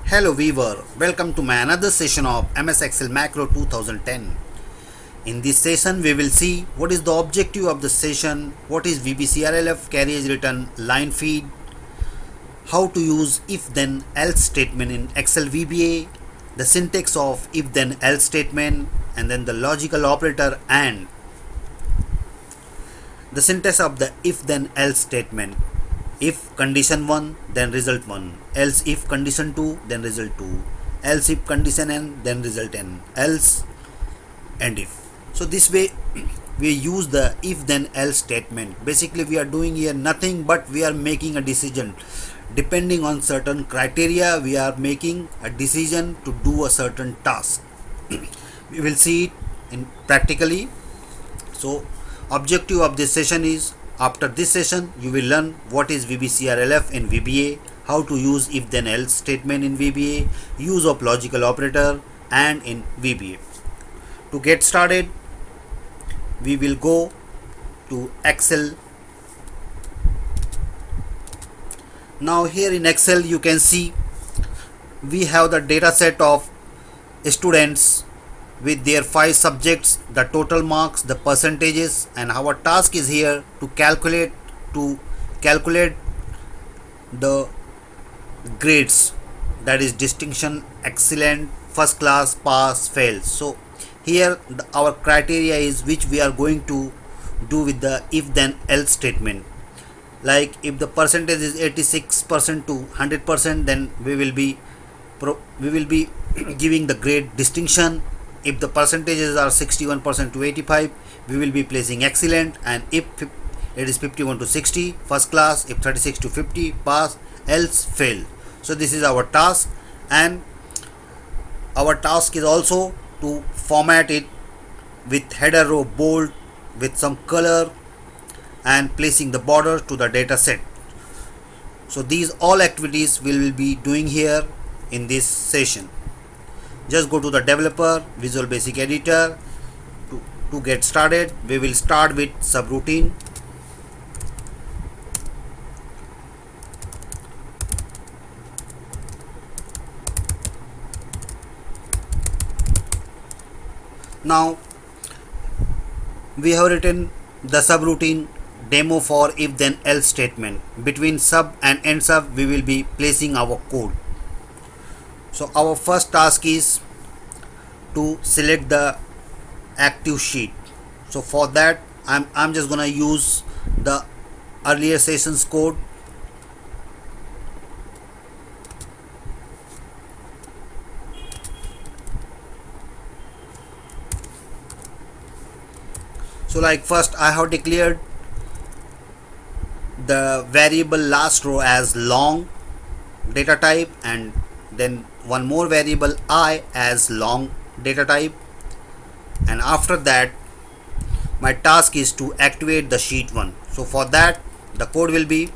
Hello viewer, welcome to my another session of MS Excel Macro 2010. In this session we will see what is the objective of the session, what is vbcrlf carriage return line feed, how to use if then else statement in Excel VBA, the syntax of if then else statement, and then the logical operator and the syntax of the if then else statement. If condition 1 then result 1, else if condition 2 then result 2, else if condition n then result n, else and if. So this way we use the if then else statement. Basically we are doing here nothing but we are making a decision. Depending on certain criteria we are making a decision to do a certain task. We will see it in practically. So objective of this session is, after this session you will learn what is vbcrlf in VBA, how to use if then else statement in VBA, use of logical operator and in VBA. To get started we will go to Excel. Now here in Excel you can see we have the data set of students with their 5 subjects, the total marks, the percentages, and our task is here to calculate the grades, that is distinction, excellent, first class, pass, fail. So here our criteria is which we are going to do with the if then else statement. Like if the percentage is 86% to 100%, then we will be giving the grade distinction. If the percentages are 61% to 85, we will be placing excellent, and if it is 51 to 60, first class, if 36 to 50, pass, else fail. So this is our task, and our task is also to format it with header row bold with some color and placing the border to the data set. So these all activities we will be doing here in this session. Just go to the developer, Visual Basic Editor. To get started, we will start with subroutine. Now we have written the subroutine demo for if then else statement. Between sub and end sub we will be placing our code. So our first task is to select the active sheet. So for that I'm just gonna use the earlier sessions code. So like first I have declared the variable last row as long data type, and then one more variable I as long data type, and after that my task is to activate the sheet 1. So for that the code will be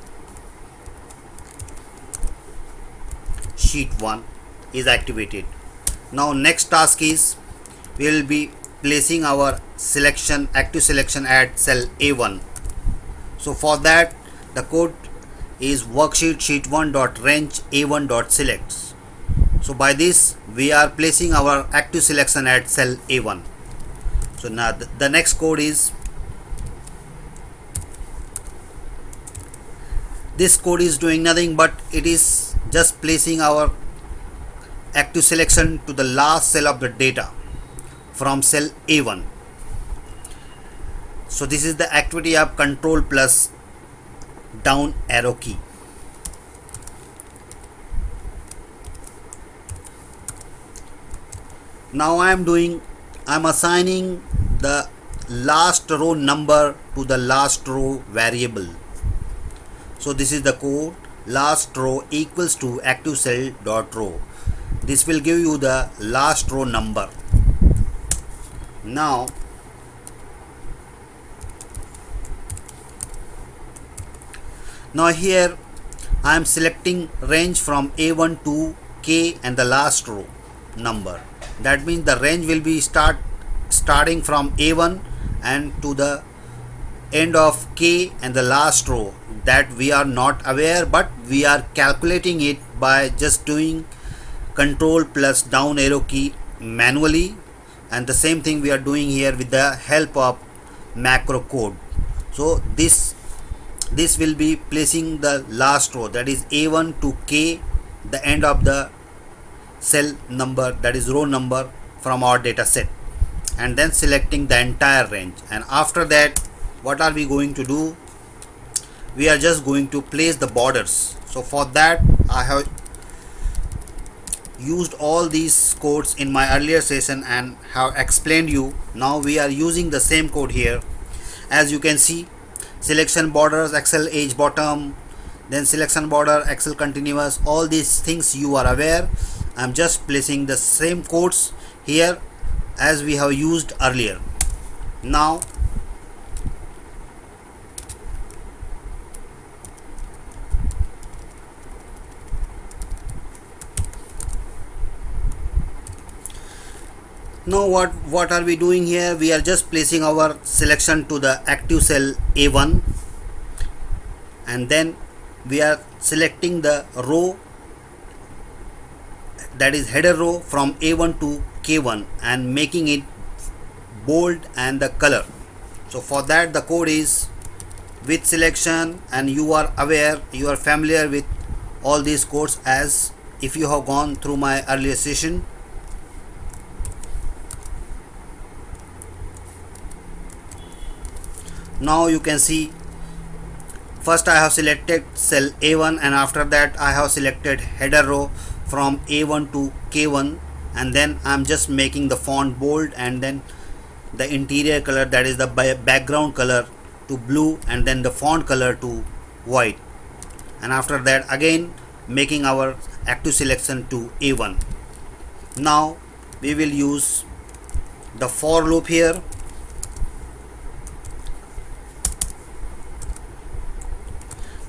sheet 1 is activated. Now next task is we will be placing our selection, active selection at cell A1. So for that the code is worksheet sheet1 dot range A1 dot select. So by this we are placing our active selection at cell A1. So now the next code is, this code is doing nothing but it is just placing our active selection to the last cell of the data from cell A1. So this is the activity of control plus down arrow key. Now I'm assigning the last row number to the last row variable. So this is the code, last row equals to active cell dot row. This will give you the last row number. Now here I am selecting range from A1 to K and the last row number. That means the range will be starting from A1 and to the end of K and the last row. That we are not aware, but we are calculating it by just doing control plus down arrow key manually, and the same thing we are doing here with the help of macro code. So this will be placing the last row, that is A1 to K, the end of the cell number, that is row number from our data set, and then selecting the entire range. And after that, what are we going to do? We are just going to place the borders. So for that, I have used all these codes in my earlier session and have explained you. Now we are using the same code here. As you can see, selection borders, Excel edge bottom, then selection border, Excel continuous, all these things you are aware. I'm just placing the same codes here as we have used earlier. Now what are we doing here? We are just placing our selection to the active cell A1, and then we are selecting the row, that is header row, from A1 to K1 and making it bold and the color. So for that, the code is with selection, and you are aware, you are familiar with all these codes as if you have gone through my earlier session. Now you can see, first I have selected cell A1, and after that I have selected header row from A1 to K1, and then I'm just making the font bold, and then the interior color, that is the background color, to blue, and then the font color to white, and after that again making our active selection to A1. Now we will use the for loop here.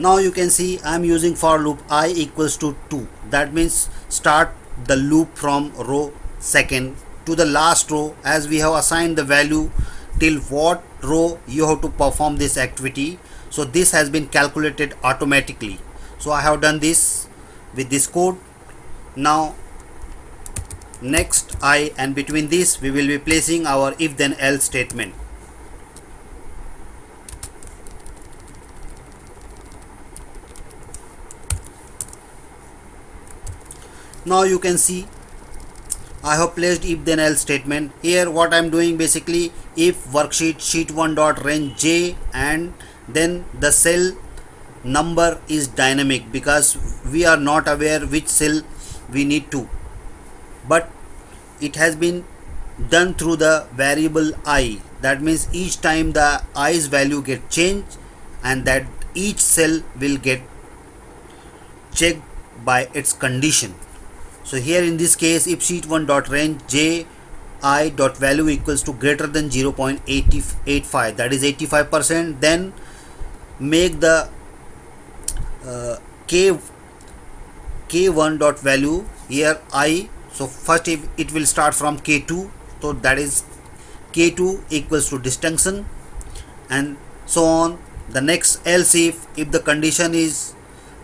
Now you can see I'm using for loop I equals to 2. That means start the loop from row second to the last row, as we have assigned the value till what row you have to perform this activity. So this has been calculated automatically. So I have done this with this code. Now next I, and between this we will be placing our if then else statement. Now you can see I have placed if then else statement. Here what I am doing, basically, if worksheet sheet 1 dot range J, and then the cell number is dynamic because we are not aware which cell we need to, but it has been done through the variable I. That means each time the I's value get changed, and that each cell will get checked by its condition. So here in this case, if sheet 1 dot range J I dot value equals to greater than 0.85, that is 85%, then make the K1 dot value here I. So first if it will start from K2, so that is K2 equals to distinction, and so on. The next else if the condition is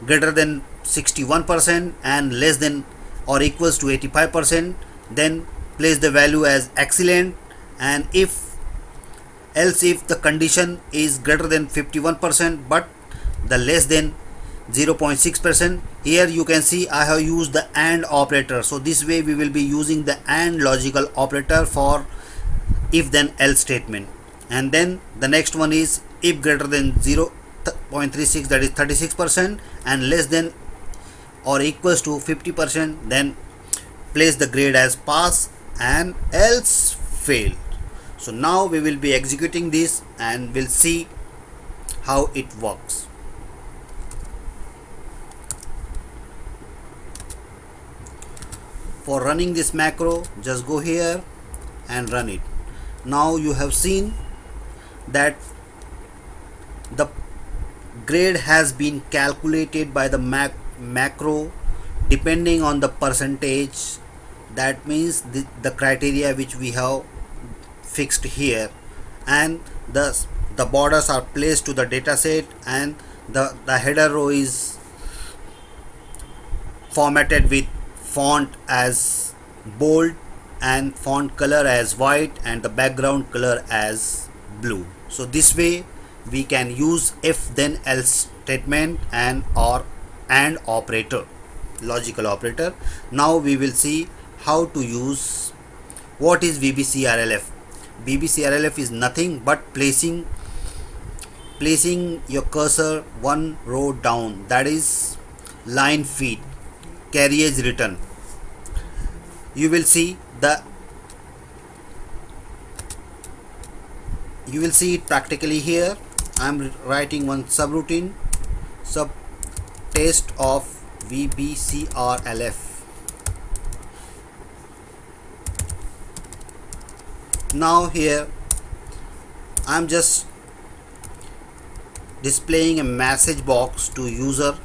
greater than 61% and less than or equals to 85%, then place the value as excellent. And else if the condition is greater than 51% but the less than 0.6%, here you can see I have used the AND operator. So this way we will be using the AND logical operator for if then else statement. And then the next one is if greater than 0.36, that is 36%, and less than or equals to 50%, then place the grade as pass and else fail. So now we will be executing this and we'll see how it works. For running this macro, just go here and run it. Now you have seen that the grade has been calculated by the macro depending on the percentage. That means the criteria which we have fixed here, and the borders are placed to the data set, and the header row is formatted with font as bold and font color as white and the background color as blue. So this way we can use if then else statement and or and operator, logical operator. Now we will see how to use what is vbcrlf. vbcrlf is nothing but placing your cursor one row down, that is line feed carriage return. You will see it practically here. I am writing one subroutine, sub test of vbcrlf. Now here I am just displaying a message box to user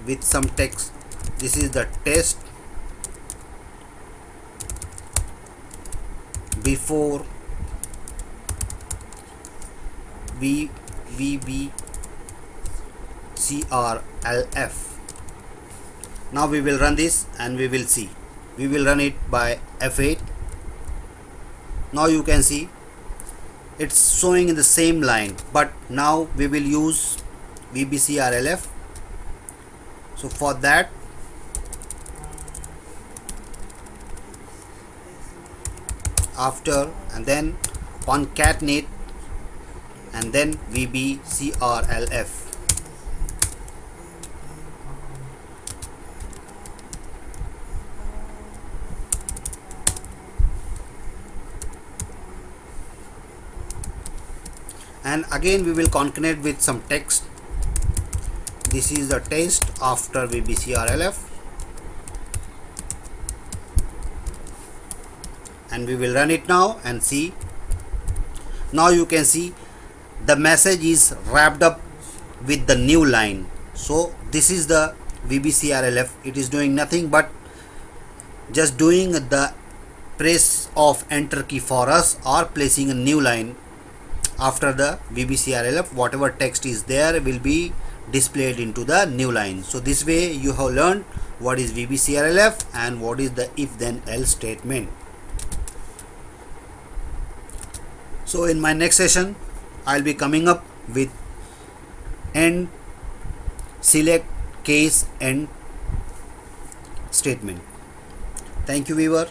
with some text. This is the test before vbcrlf. Now we will run this and we will see. We will run it by F8. Now you can see it's showing in the same line, but now we will use vbcrlf. So for that, after and then concatenate and then vbcrlf. And again we will concatenate with some text. This is the test after vbcrlf, and we will run it now and see. Now you can see the message is wrapped up with the new line. So this is the vbcrlf. It is doing nothing but just doing the press of enter key for us or placing a new line after the vbcrlf. Whatever text is there will be displayed into the new line. So this way you have learned what is vbcrlf and what is the if then else statement. So in my next session I'll be coming up with end select case end statement. Thank you viewer.